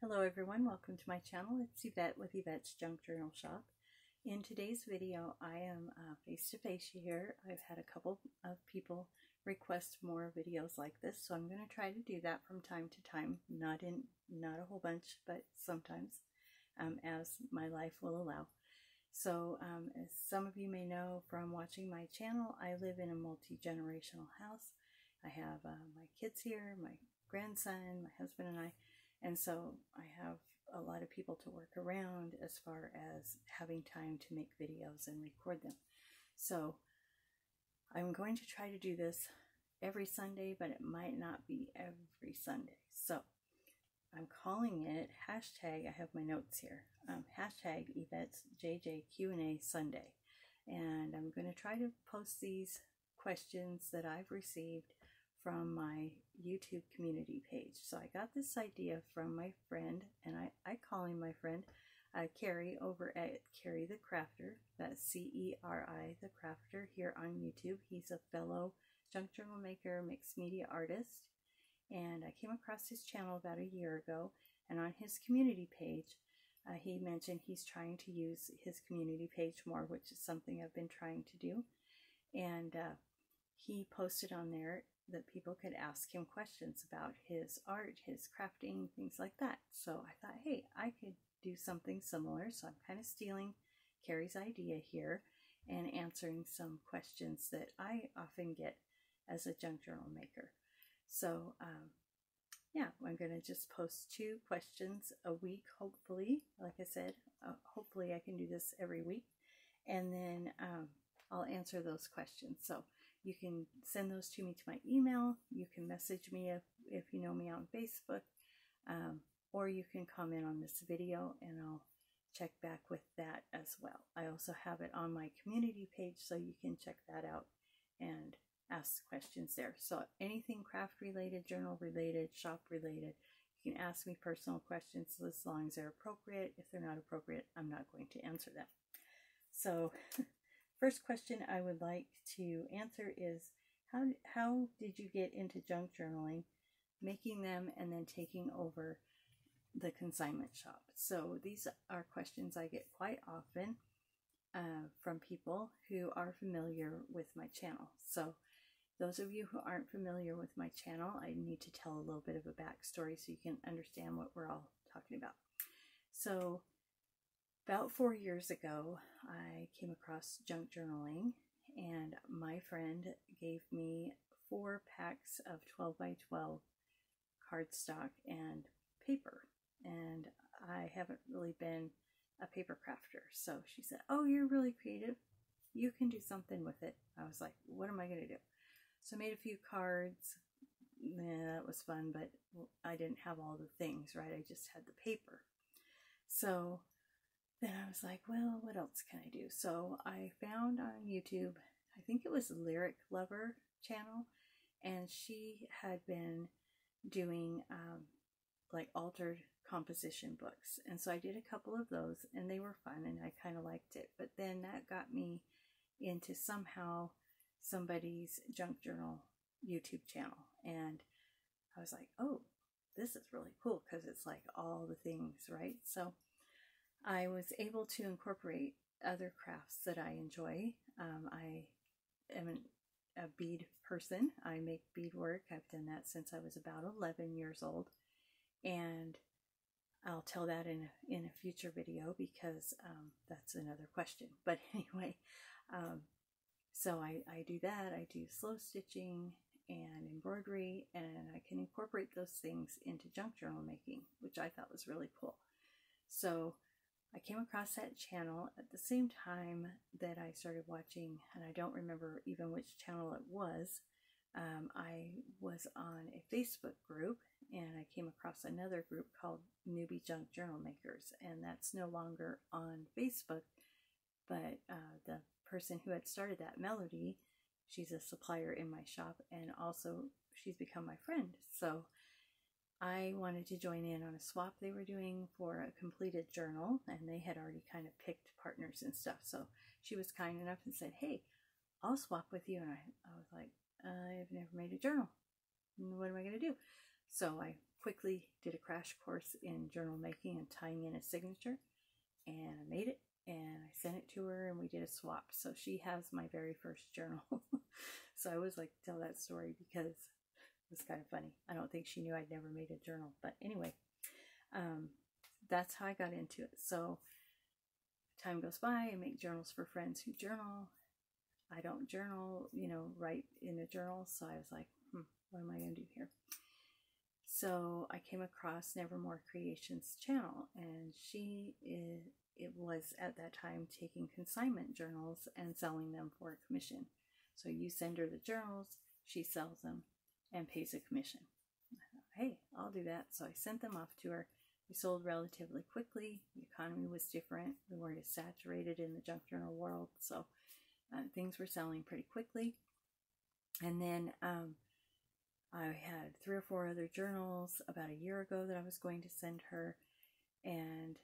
Hello everyone, welcome to my channel. It's Yvette with Yvette's Junk Journal Shop. In today's video, I am face-to-face here. I've had a couple of people request more videos like this, so I'm going to try to do that from time to time. Not a whole bunch, but sometimes, as my life will allow. So, as some of you may know from watching my channel, I live in a multi-generational house. I have my kids here, my grandson, my husband and I. And so I have a lot of people to work around as far as having time to make videos and record them. So I'm going to try to do this every Sunday, but it might not be every Sunday. So I'm calling it hashtag, I have my notes here, hashtag Yvette's JJ Q&A Sunday. And I'm going to try to post these questions that I've received from my YouTube community page. So I got this idea from my friend, and I call him my friend, Ceri, over at Ceri the Crafter. That's C-E-R-I the Crafter here on YouTube. He's a fellow junk journal maker, mixed media artist, and I came across his channel about a year ago, and on his community page he mentioned he's trying to use his community page more, which is something I've been trying to do. And he posted on there that people could ask him questions about his art, his crafting, things like that. So I thought, hey, I could do something similar. So I'm kind of stealing Ceri's idea here and answering some questions that I often get as a junk journal maker. So yeah, I'm going to just post 2 questions a week, hopefully. Like I said, hopefully I can do this every week. And then I'll answer those questions. So you can send those to me to my email. You can message me if you know me on Facebook, or you can comment on this video and I'll check back with that as well. I also have it on my community page, so you can check that out and ask questions there. So anything craft related, journal related, shop related, you can ask me personal questions as long as they're appropriate. If they're not appropriate, I'm not going to answer them. So first question I would like to answer is, how did you get into junk journaling, making them, and then taking over the consignment shop? So these are questions I get quite often from people who are familiar with my channel. So those of you who aren't familiar with my channel, I need to tell a little bit of a backstory so you can understand what we're all talking about. So about 4 years ago, I came across junk journaling, and my friend gave me 4 packs of 12 by 12 cardstock and paper, and I haven't really been a paper crafter. So she said, oh, you're really creative. You can do something with it. I was like, what am I going to do? So I made a few cards. Yeah, that was fun, but I didn't have all the things, right? I just had the paper. So then I was like, well, what else can I do? So I found on YouTube, I think it was Lyric Lover channel, and she had been doing like altered composition books. And so I did a couple of those, and they were fun, and I kind of liked it. But then that got me into somehow somebody's junk journal YouTube channel. And I was like, oh, this is really cool because it's like all the things, right? So I was able to incorporate other crafts that I enjoy. I am a bead person. I make beadwork. I've done that since I was about 11 years old. And I'll tell that in a future video because that's another question. But anyway, so I do that. I do slow stitching and embroidery, and I can incorporate those things into junk journal making, which I thought was really cool. So I came across that channel at the same time that I started watching, and I don't remember even which channel it was. I was on a Facebook group, and I came across another group called Newbie Junk Journal Makers, and that's no longer on Facebook, but the person who had started that, Melody, she's a supplier in my shop, and also she's become my friend. So I wanted to join in on a swap they were doing for a completed journal, and they had already kind of picked partners and stuff. So she was kind enough and said, hey, I'll swap with you. And I was like, I've never made a journal. What am I going to do? So I quickly did a crash course in journal making and tying in a signature, and I made it and I sent it to her and we did a swap. So she has my very first journal. So I always like to tell that story because it was kind of funny. I don't think she knew I'd never made a journal, but anyway, that's how I got into it. So time goes by, I make journals for friends who journal. I don't journal, write in a journal. So I was like, what am I going to do here? So I came across Nevermore Creations channel, and it was at that time taking consignment journals and selling them for a commission. So you send her the journals, she sells them and pays a commission. I thought, hey, I'll do that. So I sent them off to her. We sold relatively quickly. The economy was different. We weren't as saturated in the junk journal world. So things were selling pretty quickly. And then I had 3 or 4 other journals about a year ago that I was going to send her. And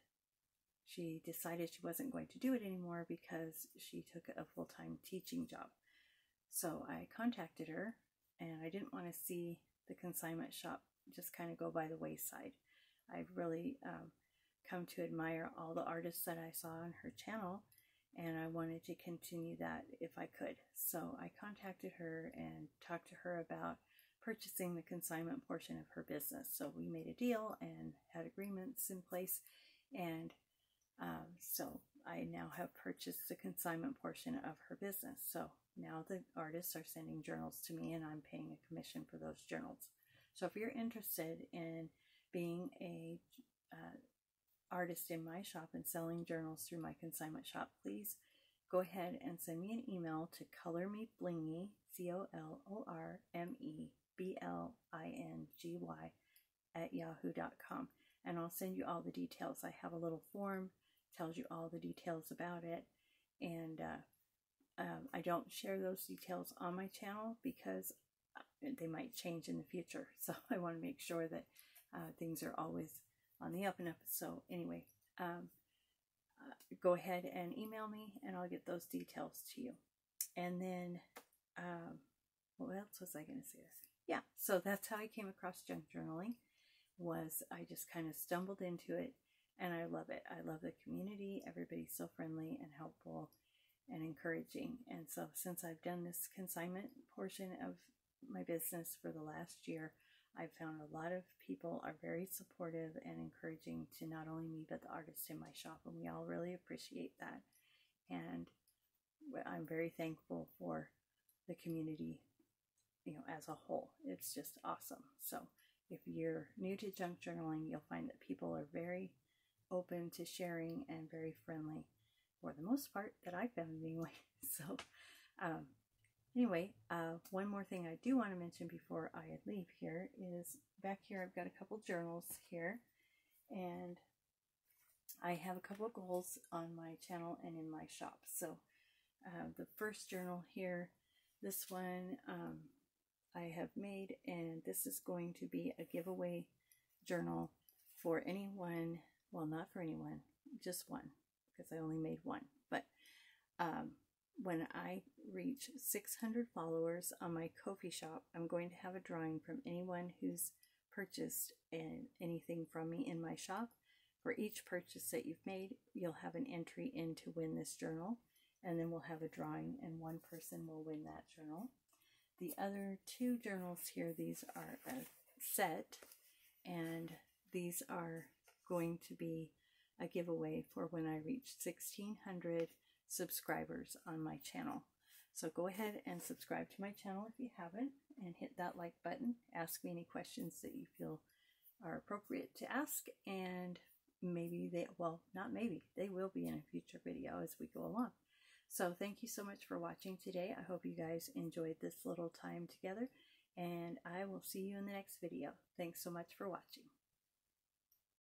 she decided she wasn't going to do it anymore because she took a full-time teaching job. So I contacted her, and I didn't want to see the consignment shop just kind of go by the wayside. I've really come to admire all the artists that I saw on her channel, and I wanted to continue that if I could. So I contacted her and talked to her about purchasing the consignment portion of her business. So we made a deal and had agreements in place, and so I now have purchased the consignment portion of her business. So now the artists are sending journals to me, and I'm paying a commission for those journals. So if you're interested in being a artist in my shop and selling journals through my consignment shop, please go ahead and send me an email to colormeblingy, COLORMEBLINGY @yahoo.com, and I'll send you all the details. I have a little form, tells you all the details about it, and I don't share those details on my channel because they might change in the future. So I want to make sure that things are always on the up and up. So anyway, go ahead and email me and I'll get those details to you. And then, what else was I going to say? Yeah, so that's how I came across junk journaling. I just kind of stumbled into it, and I love it. I love the community. Everybody's so friendly and helpful and encouraging. And so since I've done this consignment portion of my business for the last year, I've found a lot of people are very supportive and encouraging to not only me, but the artists in my shop. And we all really appreciate that. And I'm very thankful for the community, as a whole. It's just awesome. So if you're new to junk journaling, you'll find that people are very open to sharing and very friendly, for the most part, that I found anyway. So anyway, one more thing I do want to mention before I leave here is back here I've got a couple journals here, and I have a couple of goals on my channel and in my shop. So the first journal here, this one I have made, and this is going to be a giveaway journal for anyone, well, not for anyone, just one, because I only made one. But when I reach 600 followers on my Ko-fi shop, I'm going to have a drawing from anyone who's purchased anything from me in my shop. For each purchase that you've made, you'll have an entry in to win this journal, and then we'll have a drawing, and one person will win that journal. The other 2 journals here, these are a set, and these are going to be a giveaway for when I reach 1,600 subscribers on my channel. So go ahead and subscribe to my channel if you haven't, and hit that like button. Ask me any questions that you feel are appropriate to ask, and maybe they will be in a future video as we go along. So thank you so much for watching today. I hope you guys enjoyed this little time together, and I will see you in the next video. Thanks so much for watching.